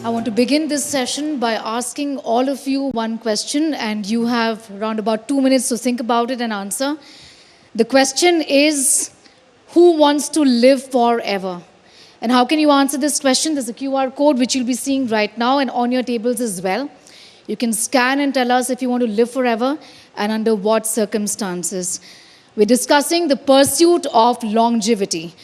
I want to begin this session by asking all of you one question, and you have around about 2 minutes to think about it and answer. The question is, who wants to live forever? And how can you answer this question? There's a QR code which you'll be seeing right now and on your tables as well. You can scan and tell us if you want to live forever and under what circumstances. We're discussing the pursuit of longevity.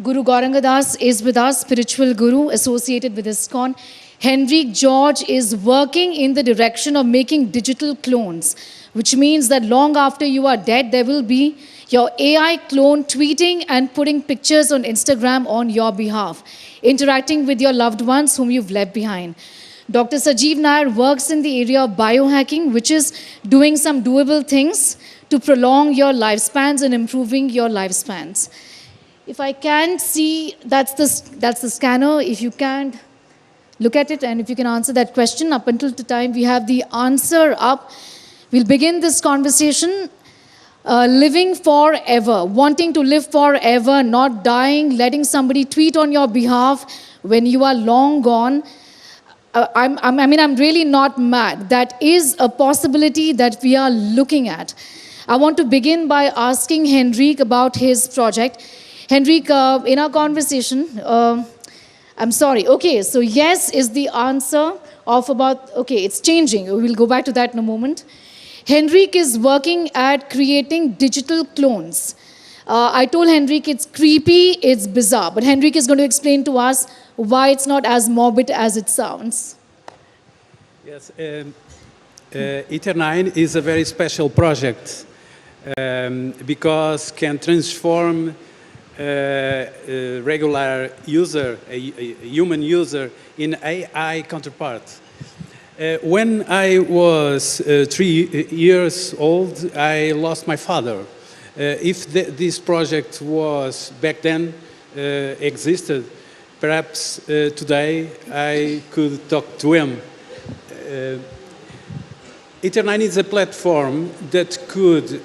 Guru Gauranga Das is with us, spiritual guru associated with ISKCON. Henrique Jorge is working in the direction of making digital clones, which means that long after you are dead, there will be your AI clone tweeting and putting pictures on Instagram on your behalf, interacting with your loved ones whom you've left behind. Dr. Sajeev Nair works in the area of biohacking, which is doing some doable things to prolong your lifespans and improving your lifespans. If I can't see, that's the scanner. If you can't, look at it, and if you can answer that question up until the time we have the answer up, we'll begin this conversation. Living forever, wanting to live forever, not dying, letting somebody tweet on your behalf when you are long gone. I'm really not mad. That is a possibility that we are looking at. I want to begin by asking Henrique about his project. Henrique, in our conversation, I'm sorry. Okay, so yes is the answer of about, okay, it's changing. We'll go back to that in a moment. Henrique is working at creating digital clones. I told Henrique it's creepy, it's bizarre, but Henrique is going to explain to us why it's not as morbid as it sounds. Yes, Ether9 is a very special project because can transform a regular user, a human user, in AI counterpart. When I was 3 years old, I lost my father. If this project was back then existed, perhaps today I could talk to him. Ether9 is a platform that could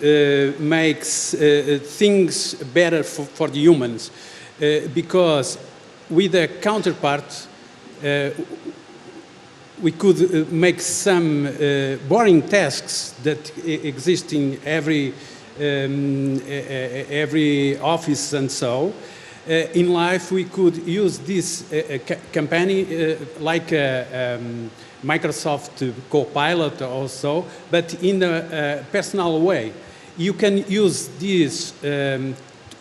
make things better for the humans because with a counterpart we could make some boring tasks that exist in every office and so. In life, we could use this company like Microsoft Copilot also, but in a personal way. You can use this,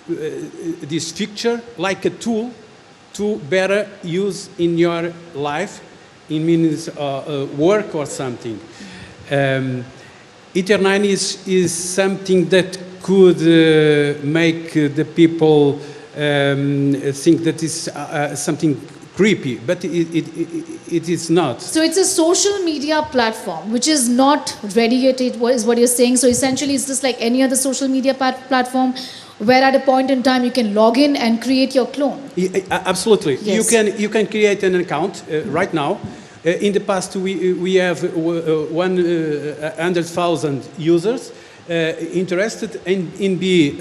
this feature like a tool to better use in your life, in means work or something. Ether9 is something that could make the people think that is something creepy, but it is not. So it's a social media platform which is not ready yet, is what you're saying. So essentially it's just like any other social media platform where at a point in time you can log in and create your clone. Absolutely. Yes. You can create an account right now. In the past we have 100,000 users interested in be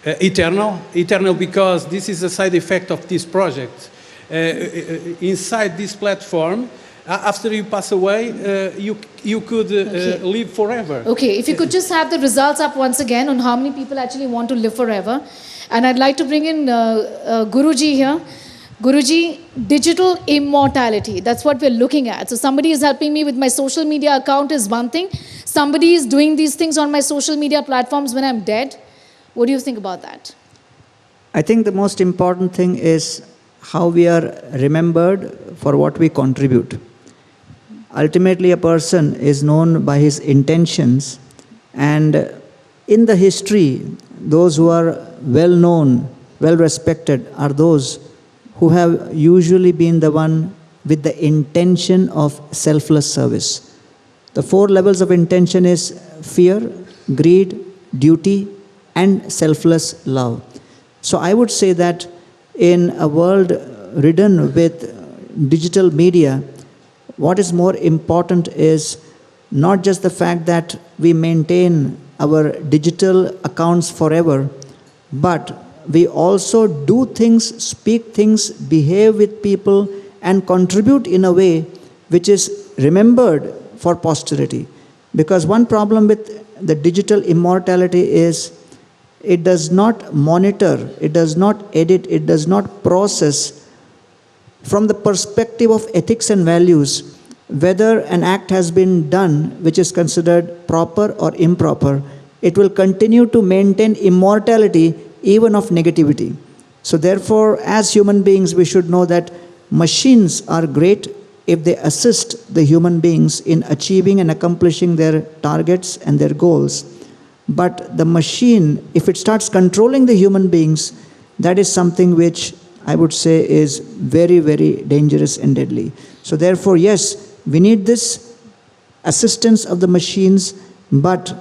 eternal because this is a side effect of this project. Inside this platform, after you pass away, you could live forever. Okay, if you could just have the results up once again on how many people actually want to live forever. And I'd like to bring in Guruji here. Guruji, digital immortality, that's what we're looking at. So somebody is helping me with my social media account is one thing. Somebody is doing these things on my social media platforms when I'm dead. What do you think about that? I think the most important thing is how we are remembered for what we contribute. Ultimately, a person is known by his intentions, and in the history, those who are well known, well respected are those who have usually been the one with the intention of selfless service. The 4 levels of intention is fear, greed, duty, and selfless love. So I would say that in a world ridden with digital media, what is more important is not just the fact that we maintain our digital accounts forever, but we also do things, speak things, behave with people, and contribute in a way which is remembered for posterity. Because one problem with the digital immortality is it does not monitor, it does not edit, it does not process from the perspective of ethics and values whether an act has been done which is considered proper or improper. It will continue to maintain immortality even of negativity. So therefore, as human beings, we should know that machines are great if they assist the human beings in achieving and accomplishing their targets and their goals. But the machine, if it starts controlling the human beings, that is something which I would say is very, very dangerous and deadly. So therefore, yes, we need this assistance of the machines, but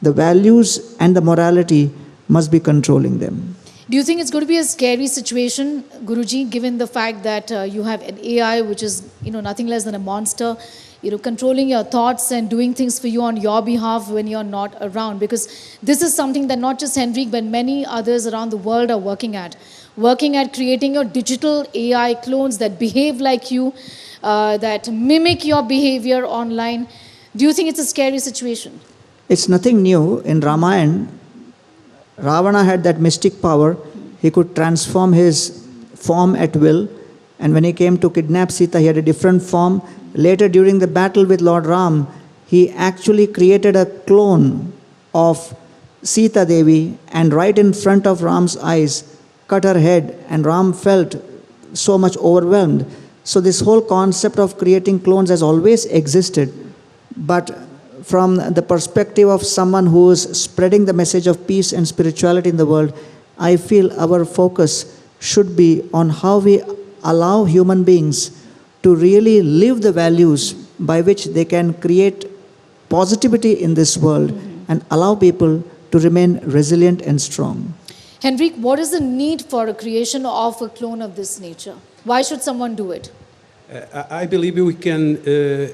the values and the morality must be controlling them. Do you think it's going to be a scary situation, Guruji, given the fact that you have an AI which is, nothing less than a monster, controlling your thoughts and doing things for you on your behalf when you're not around? Because this is something that not just Henrique, but many others around the world are working at creating your digital AI clones that behave like you, that mimic your behavior online. Do you think it's a scary situation? It's nothing new. In Ramayana, Ravana had that mystic power. He could transform his form at will. And when he came to kidnap Sita, he had a different form. Later, during the battle with Lord Ram, he actually created a clone of Sita Devi, and right in front of Ram's eyes, cut her head, and Ram felt so much overwhelmed. So this whole concept of creating clones has always existed. But from the perspective of someone who is spreading the message of peace and spirituality in the world, I feel our focus should be on how we allow human beings to really live the values by which they can create positivity in this world and allow people to remain resilient and strong. Henrique, what is the need for a creation of a clone of this nature? Why should someone do it? I believe we can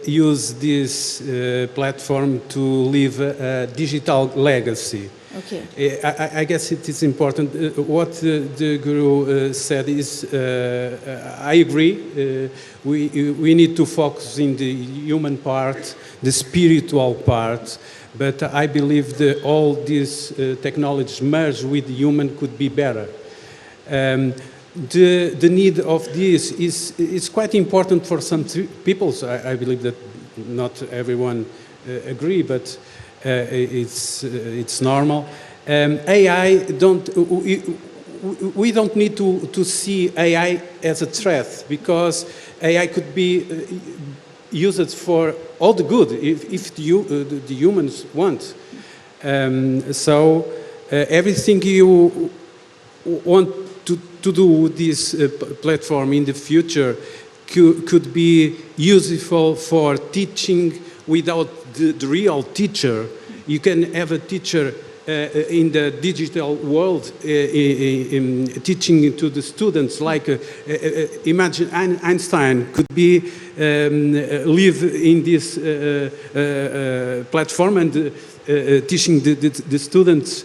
use this platform to leave a digital legacy. Okay. I guess it is important. What the Guru said is, I agree. We need to focus in the human part, the spiritual part, but I believe that all these technologies merged with human could be better. The need of this is quite important for some people. So I believe that not everyone agree, but it's normal. AI we don't need to see AI as a threat, because AI could be used for all the good if the humans want. So everything you want to do with this platform in the future could be useful for teaching without the real teacher. You can have a teacher in the digital world teaching to the students, like imagine Einstein could be live in this platform and teaching the students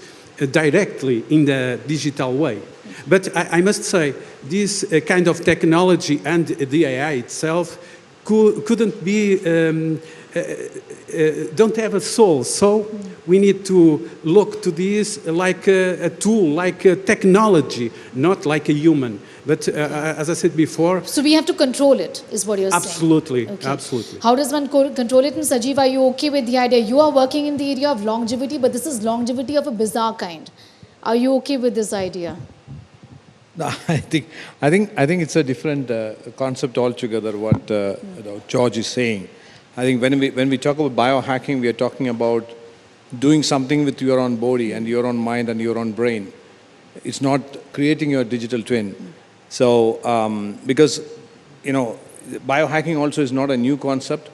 directly in the digital way. But I must say, this kind of technology and the AI itself couldn't be, don't have a soul. So we need to look to this like a tool, like a technology, not like a human. But as I said before... So we have to control it, is what you're absolutely, saying? Okay. Absolutely. How does one control it? And Sajeev, are you okay with the idea? You are working in the area of longevity, but this is longevity of a bizarre kind. Are you okay with this idea? No, I think it's a different concept altogether. What George is saying. I think when we talk about biohacking, we are talking about doing something with your own body and your own mind and your own brain. It's not creating your digital twin. So because biohacking also is not a new concept,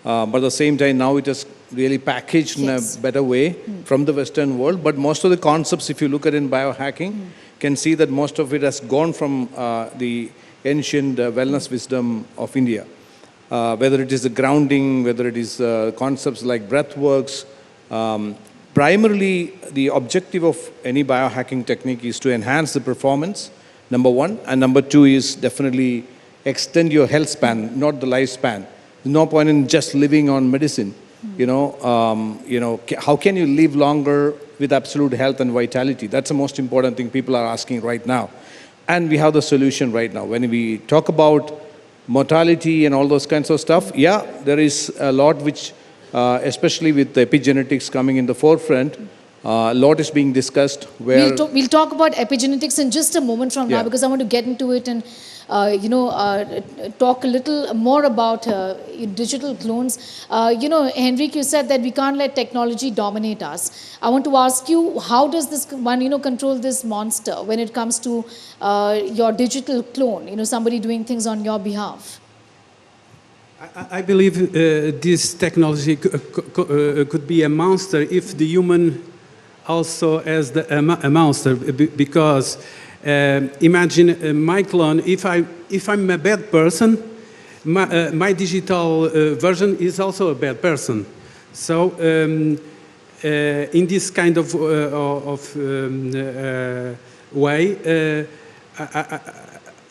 but at the same time now it is really packaged in a better way from the Western world. But most of the concepts, if you look at in biohacking, can see that most of it has gone from the ancient wellness wisdom of India. Whether it is the grounding, whether it is concepts like breath works. Primarily, the objective of any biohacking technique is to enhance the performance, number one. And number two is definitely extend your health span, not the lifespan. There's no point in just living on medicine. How can you live longer with absolute health and vitality? That's the most important thing people are asking right now. And we have the solution right now. When we talk about mortality and all those kinds of stuff, yeah, there is a lot which, especially with the epigenetics coming in the forefront, a lot is being discussed where... We'll talk about epigenetics in just a moment from now, because I want to get into it and talk a little more about digital clones. Henrique, you said that we can't let technology dominate us. I want to ask you, how does this one, control this monster when it comes to your digital clone, somebody doing things on your behalf? I believe this technology could be a monster if the human also as a monster, because imagine my clone, if I'm a bad person, my digital version is also a bad person. So in this kind of way,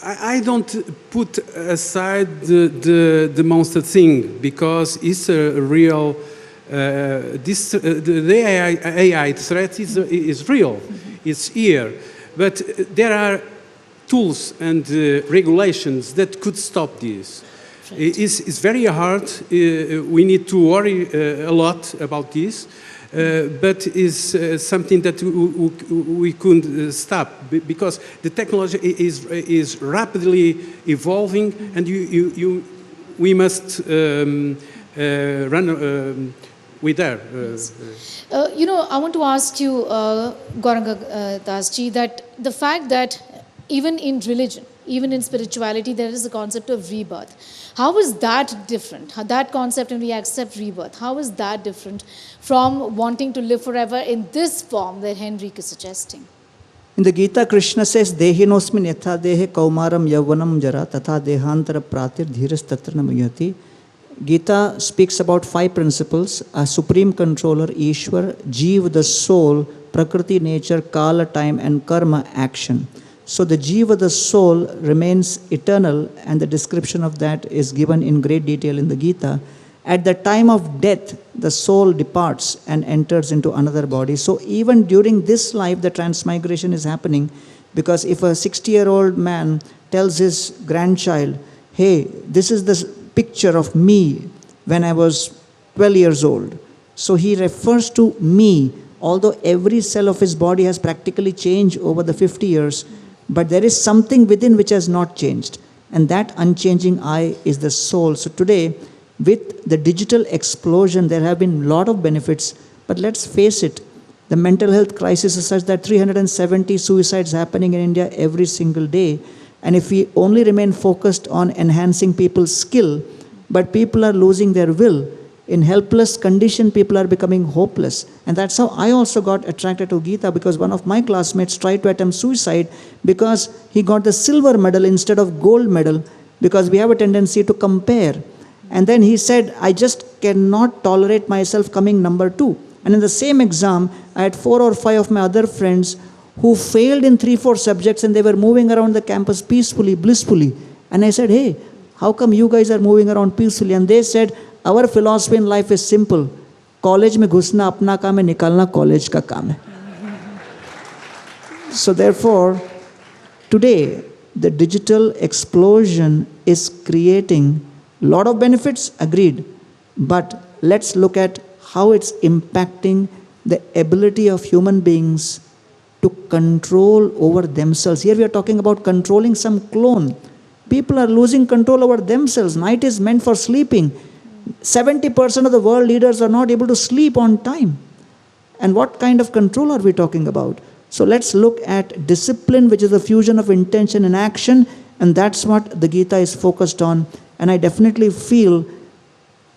I don't put aside the monster thing, because it's a real the AI threat is real, it's here. But there are tools and regulations that could stop this. Right. It's very hard. We need to worry a lot about this. But it's something that we couldn't stop, because the technology is rapidly evolving, and we must run with her. I want to ask you, Gauranga Dasji, that the fact that even in religion, even in spirituality, there is a concept of rebirth. How is that different? That concept, when we accept rebirth, how is that different from wanting to live forever in this form that Henrique is suggesting? In the Gita, Krishna says, Dehinosmin yatha dehe kaumaram yavvanam jara tatha dehantara pratir dhiras tatra namayati. Gita speaks about 5 principles: a supreme controller, Ishwar, Jeev, the soul, Prakriti, nature, Kala, time, and Karma, action. So the Jiva, the soul, remains eternal, and the description of that is given in great detail in the Gita. At the time of death, the soul departs and enters into another body. So even during this life, the transmigration is happening, because if a 60-year-old man tells his grandchild, hey, this is the picture of me when I was 12 years old. So he refers to me, although every cell of his body has practically changed over the 50 years, but there is something within which has not changed. And that unchanging I is the soul. So today, with the digital explosion, there have been a lot of benefits, but let's face it, the mental health crisis is such that 370 suicides happening in India every single day. And if we only remain focused on enhancing people's skill, but people are losing their will, in helpless condition, people are becoming hopeless. And that's how I also got attracted to Gita, because one of my classmates tried to attempt suicide because he got the silver medal instead of gold medal, because we have a tendency to compare. And then he said, I just cannot tolerate myself coming number 2. And in the same exam, I had 4 or 5 of my other friends who failed in 3-4 subjects, and they were moving around the campus peacefully, blissfully. And I said, hey, how come you guys are moving around peacefully? And they said, our philosophy in life is simple. College mein ghusna apna kaam hai, nikalna college ka kaam hai. So therefore, today, the digital explosion is creating a lot of benefits, agreed. But let's look at how it's impacting the ability of human beings to control over themselves. Here we are talking about controlling some clone. People are losing control over themselves. Night is meant for sleeping. 70% of the world leaders are not able to sleep on time. And what kind of control are we talking about? So let's look at discipline, which is a fusion of intention and action. And that's what the Gita is focused on. And I definitely feel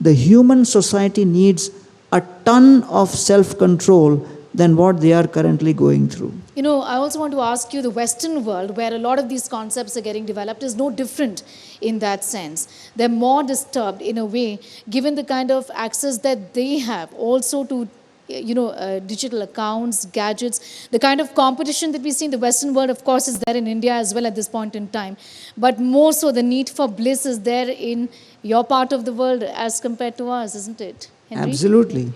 the human society needs a ton of self-control than what they are currently going through. I also want to ask you, the Western world, where a lot of these concepts are getting developed, is no different in that sense. They're more disturbed in a way, given the kind of access that they have also to digital accounts, gadgets. The kind of competition that we see in the Western world, of course, is there in India as well at this point in time. But more so, the need for bliss is there in your part of the world as compared to ours, isn't it, Henry? Absolutely.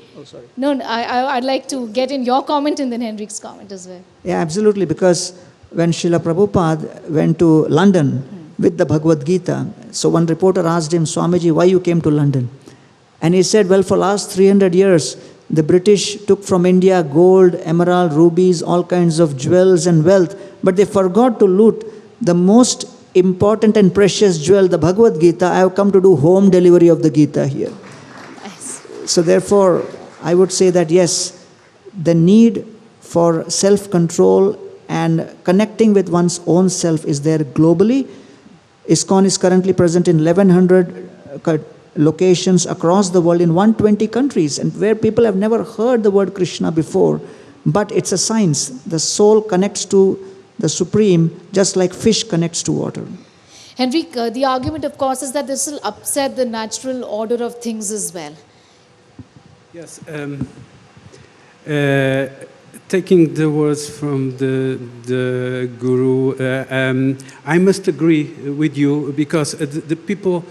No, I'd like to get in your comment and then Henrique's comment as well. Yeah, absolutely. Because when Srila Prabhupada went to London with the Bhagavad Gita, so one reporter asked him, Swamiji, why you came to London? And he said, well, for last 300 years, the British took from India gold, emerald, rubies, all kinds of jewels and wealth, but they forgot to loot the most important and precious jewel, the Bhagavad Gita. I have come to do home delivery of the Gita here. Nice. So therefore, I would say that yes, the need for self-control and connecting with one's own self is there globally. ISKCON is currently present in 1,100 locations across the world in 120 countries, and where people have never heard the word Krishna before, but it's a science. The soul connects to the Supreme just like fish connects to water. Henrique, the argument, of course, is that this will upset the natural order of things as well. Yes. Taking the words from the Guru, I must agree with you because the people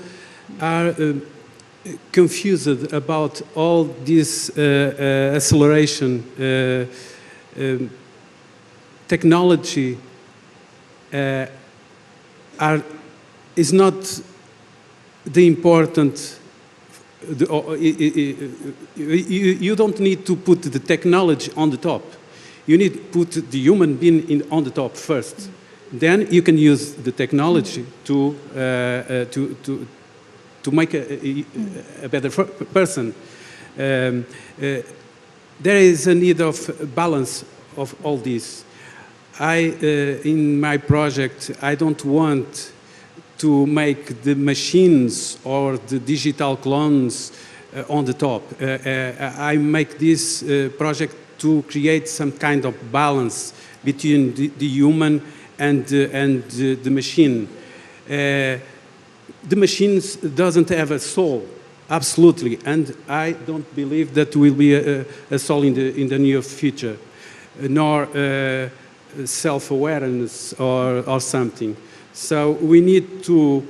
are confused about all this acceleration. Technology is not the important. You don't need to put the technology on the top. You need to put the human being on the top first. Then you can use the technology to make a better person. There is a need of balance of all this. In my project, I don't want to make the machines or the digital clones on the top. I make this project to create some kind of balance between the human and the machine. The machines doesn't have a soul, absolutely, and I don't believe that will be a soul in the near future, nor self-awareness or something. So we need to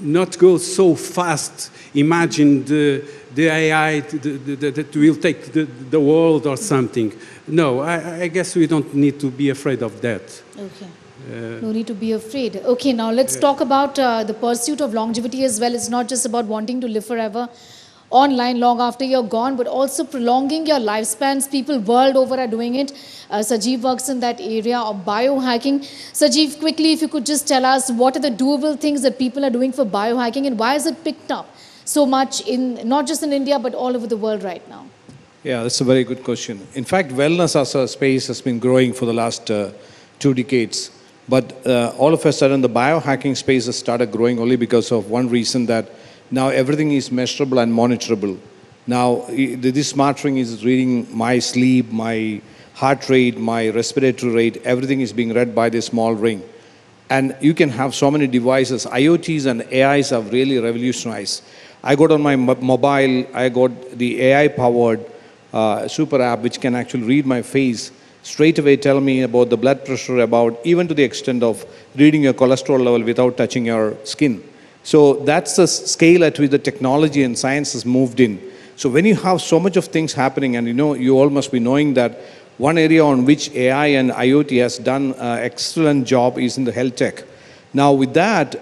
not go so fast. Imagine the AI that will take the world or something. No, I guess we don't need to be afraid of that. Okay. No need to be afraid. Okay, now let's talk about the pursuit of longevity as well. It's not just about wanting to live forever online long after you're gone, but also prolonging your lifespans. People world over are doing it. Sajeev works in that area of biohacking. Sajeev, quickly, if you could just tell us what are the doable things that people are doing for biohacking and why has it picked up so much in not just in India but all over the world right now? Yeah, that's a very good question. In fact, wellness as a space has been growing for the last 2 decades. But all of a sudden, the biohacking space has started growing only because of one reason, that now everything is measurable and monitorable. Now, this smart ring is reading my sleep, my heart rate, my respiratory rate. Everything is being read by this small ring. And you can have so many devices. IoTs and AIs have really revolutionized. I got on my mobile, I got the AI-powered super app which can actually read my face, straight away tell me about the blood pressure, about even to the extent of reading your cholesterol level without touching your skin. So that's the scale at which the technology and science has moved in. So when you have so much of things happening, and you all must be knowing that one area on which AI and IoT has done an excellent job is in the health tech. Now with that,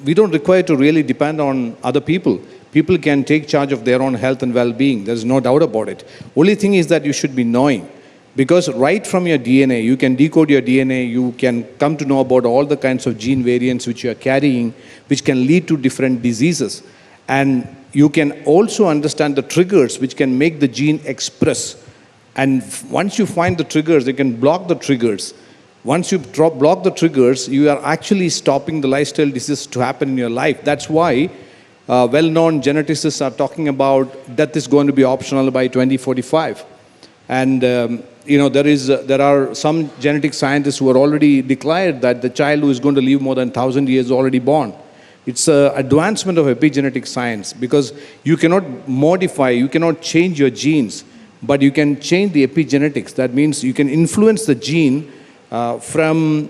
we don't require to really depend on other people. People can take charge of their own health and well-being. There's no doubt about it. Only thing is that you should be knowing. Because right from your DNA, you can decode your DNA, you can come to know about all the kinds of gene variants which you are carrying, which can lead to different diseases. And you can also understand the triggers which can make the gene express. And once you find the triggers, you can block the triggers. Once you block the triggers, you are actually stopping the lifestyle diseases to happen in your life. That's why well-known geneticists are talking about death is going to be optional by 2045. And there are some genetic scientists who are already declared that the child who is going to live more than 1,000 years is already born. It's an advancement of epigenetic science because you cannot modify, you cannot change your genes, but you can change the epigenetics. That means you can influence the gene from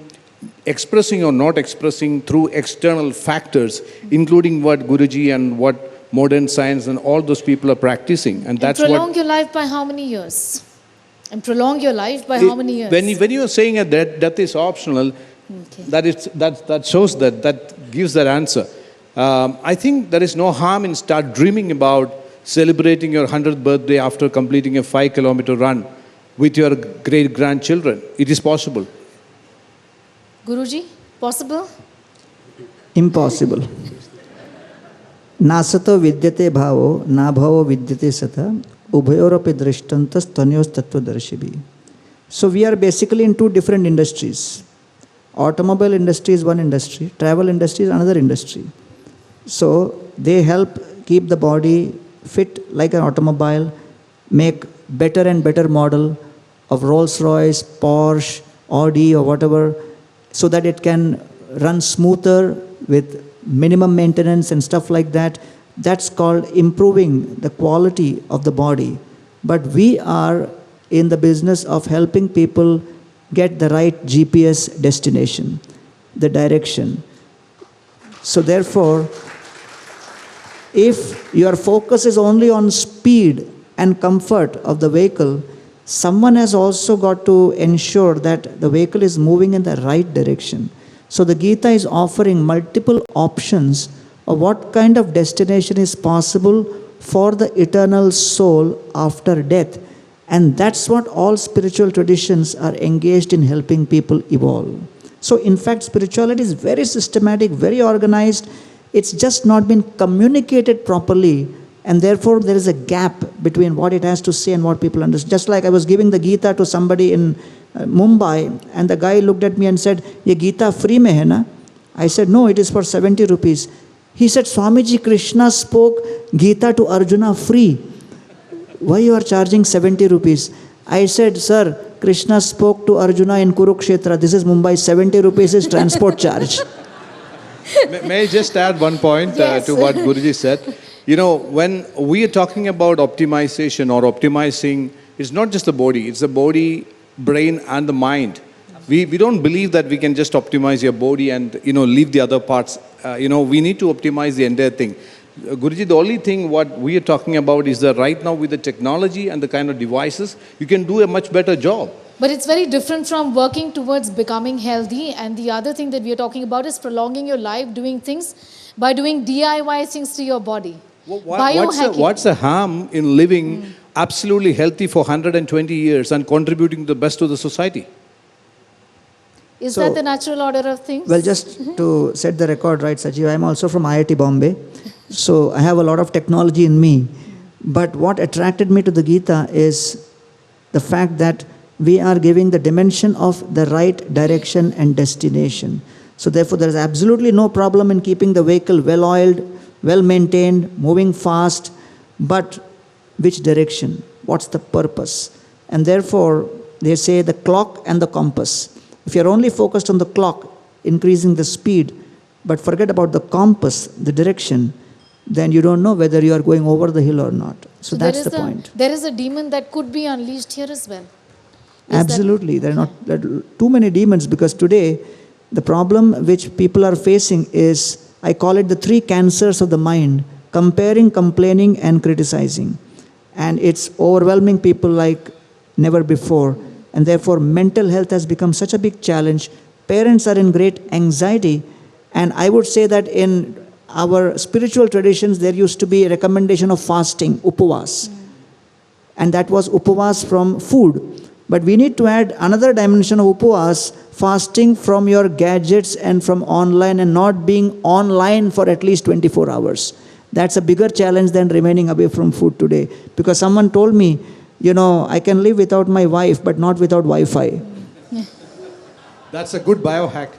expressing or not expressing through external factors, including what Guruji and what modern science and all those people are practicing. And that's prolong your life by how many years? And prolong your life by how many years? When you are saying that death is optional, that shows that gives that answer. I think there is no harm in start dreaming about celebrating your 100th birthday after completing a 5-kilometer run with your great-grandchildren. It is possible. Guruji, possible? Impossible. Nasato vidyate bhavo, na bhavo vidyate sata, ubhayoropi drishtantas tanyos tattvadarshibhi. So we are basically in two different industries. Automobile industry is one industry, travel industry is another industry. So they help keep the body fit like an automobile, make better and better model of Rolls-Royce, Porsche, Audi or whatever, so that it can run smoother with minimum maintenance and stuff like that. That's called improving the quality of the body. But we are in the business of helping people get the right GPS destination, the direction. So therefore, if your focus is only on speed and comfort of the vehicle, someone has also got to ensure that the vehicle is moving in the right direction. So the Gita is offering multiple options of what kind of destination is possible for the eternal soul after death. And that's what all spiritual traditions are engaged in helping people evolve. So in fact, spirituality is very systematic, very organized. It's just not been communicated properly, and therefore there is a gap between what it has to say and what people understand. Just like I was giving the Gita to somebody in Mumbai, and the guy looked at me and said, "Ye Gita free mein hai na?" I said, "No, it is for 70 rupees. He said, "Swamiji, Krishna spoke Gita to Arjuna free. Why you are charging 70 rupees? I said, "Sir, Krishna spoke to Arjuna in Kurukshetra. This is Mumbai. 70 rupees is transport charge." May I just add one point Yes. to what Guruji said? You know, when we are talking about optimization or optimizing, it's not just the body, it's the body, brain and the mind. We don't believe that we can just optimize your body and, leave the other parts. We need to optimize the entire thing. Guruji, the only thing what we are talking about is that right now with the technology and the kind of devices, you can do a much better job. But it's very different from working towards becoming healthy. And the other thing that we are talking about is prolonging your life, doing things by doing DIY things to your body. Biohacking. What's the harm in living absolutely healthy for 120 years and contributing the best to the society? Is So- that the natural order of things? Well, just to set the record right, Sajeev, I'm also from IIT Bombay. So I have a lot of technology in me. But what attracted me to the Gita is the fact that we are giving the dimension of the right direction and destination. So therefore, there is absolutely no problem in keeping the vehicle well-oiled, well-maintained, moving fast. But which direction? What's the purpose? And therefore, they say the clock and the compass. If you're only focused on the clock, increasing the speed, but forget about the compass, the direction, then you don't know whether you are going over the hill or not. So that's the point. There is a demon that could be unleashed here as well. Is Absolutely. There are too many demons, because today the problem which people are facing is, I call it the three cancers of the mind: comparing, complaining and criticizing. And it's overwhelming people like never before. And therefore mental health has become such a big challenge. Parents are in great anxiety. And I would say that in our spiritual traditions, there used to be a recommendation of fasting, upavas. And that was upavas from food. But we need to add another dimension of upavas, fasting from your gadgets and from online, and not being online for at least 24 hours. That's a bigger challenge than remaining away from food today. Because someone told me, I can live without my wife, but not without Wi-Fi. That's a good biohack.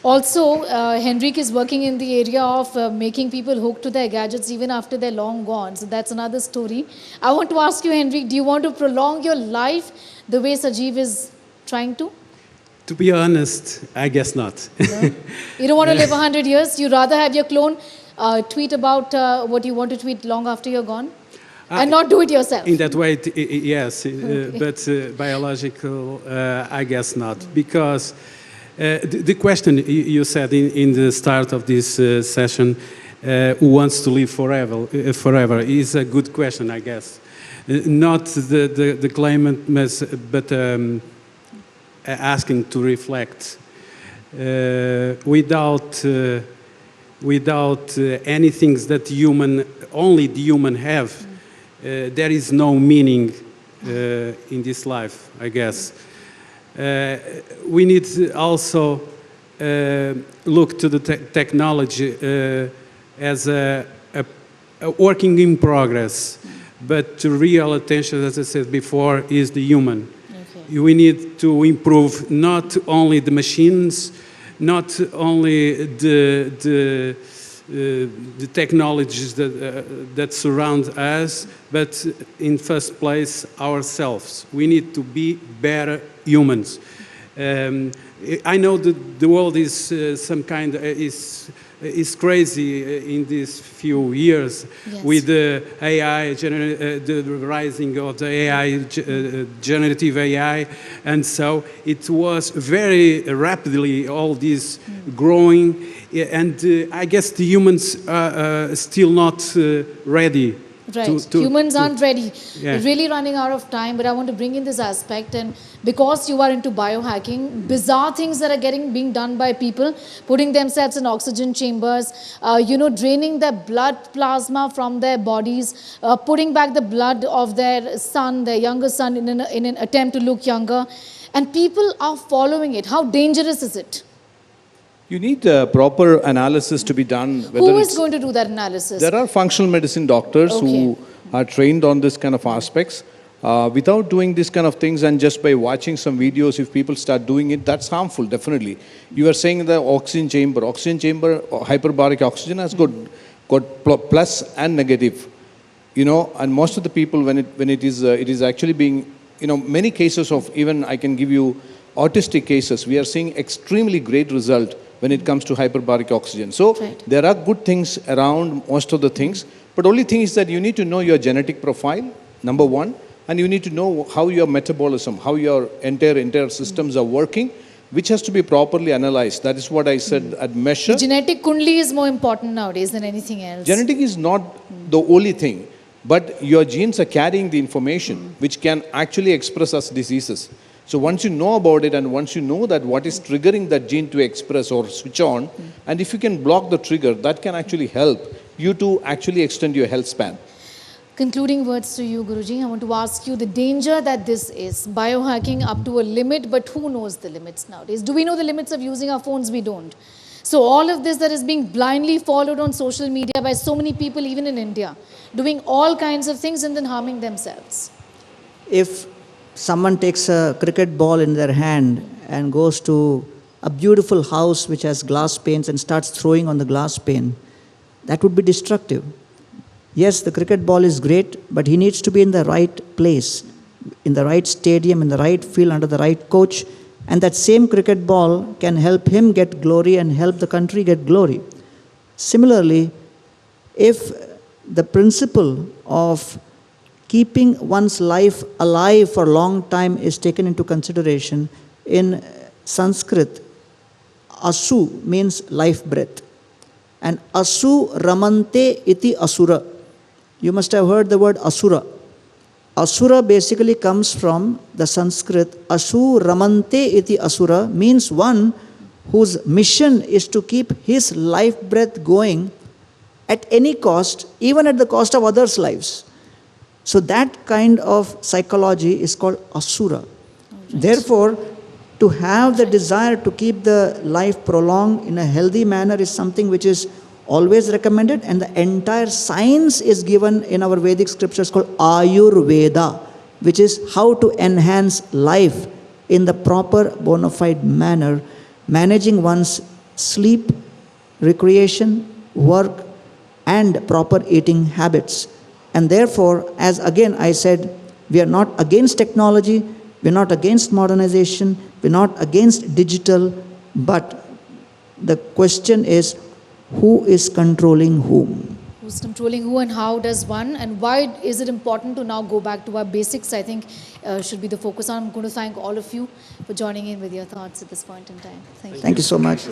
Also, Henrique is working in the area of making people hooked to their gadgets even after they're long gone. So that's another story. I want to ask you, Henrique, do you want to prolong your life the way Sajeev is trying to? To be honest, I guess not. No? You don't want to live 100 years? You rather have your clone tweet about what you want to tweet long after you're gone? And not do it yourself? In that way, yes. Okay. But biological, I guess not. Because the question you said in the start of this session, who wants to live forever is a good question, I guess. Not the claimant, but asking to reflect. Without anything that only the human have, there is no meaning in this life, I guess. We need to also look to the technology as a working in progress, but the real attention, as I said before, is the human. Okay. We need to improve not only the machines, not only the technologies that surround us, but in first place ourselves. We need to be better humans. I know that the world is is crazy in these few years. Yes. With the AI, the rising of the AI, generative AI, and so it was very rapidly all this growing, and I guess the humans are still not ready. Right. Humans aren't ready. Yeah. We're really running out of time, but I want to bring in this aspect. And because you are into biohacking, bizarre things that are being done by people, putting themselves in oxygen chambers, draining their blood plasma from their bodies, putting back the blood of their son, their younger son, in an attempt to look younger. And people are following it. How dangerous is it? You need proper analysis to be done. Who is going to do that analysis? There are functional medicine doctors who are trained on this kind of aspects. Without doing this kind of things and just by watching some videos, if people start doing it, that's harmful, definitely. You are saying the oxygen chamber, hyperbaric oxygen has got plus and negative. And most of the people, when it is actually being, many cases of, even I can give you autistic cases, we are seeing extremely great result when it comes to hyperbaric oxygen. So there are good things around most of the things, but only thing is that you need to know your genetic profile, number one, and you need to know how your metabolism, how your entire systems are working, which has to be properly analyzed. That is what I said at measure. The genetic kundli is more important nowadays than anything else. Genetic is not the only thing, but your genes are carrying the information which can actually express as diseases. So once you know about it and once you know that what is triggering that gene to express or switch on, and if you can block the trigger, that can actually help you to actually extend your health span. Concluding words to you, Guruji. I want to ask you the danger that this is. Biohacking up to a limit, but who knows the limits nowadays? Do we know the limits of using our phones? We don't. So all of this that is being blindly followed on social media by so many people, even in India, doing all kinds of things and then harming themselves. If someone takes a cricket ball in their hand and goes to a beautiful house which has glass panes and starts throwing on the glass pane, that would be destructive. Yes, the cricket ball is great, but he needs to be in the right place, in the right stadium, in the right field, under the right coach, and that same cricket ball can help him get glory and help the country get glory. Similarly, if the principle of keeping one's life alive for a long time is taken into consideration, in Sanskrit, asu means life breath. And asu ramante iti asura. You must have heard the word asura. Asura basically comes from the Sanskrit asu ramante iti asura, means one whose mission is to keep his life breath going at any cost, even at the cost of others' lives. So that kind of psychology is called asura. Therefore, to have the desire to keep the life prolonged in a healthy manner is something which is always recommended, and the entire science is given in our Vedic scriptures called Ayurveda, which is how to enhance life in the proper bona fide manner, managing one's sleep, recreation, work, and proper eating habits. And therefore, as again I said, we are not against technology, We're not against modernization, we're not against digital, but the question is, who is controlling whom? Who's controlling who and how does one, and why is it important to now go back to our basics, I think should be the focus on. I'm going to thank all of you for joining in with your thoughts at this point in time. Thank you. Thank you so much.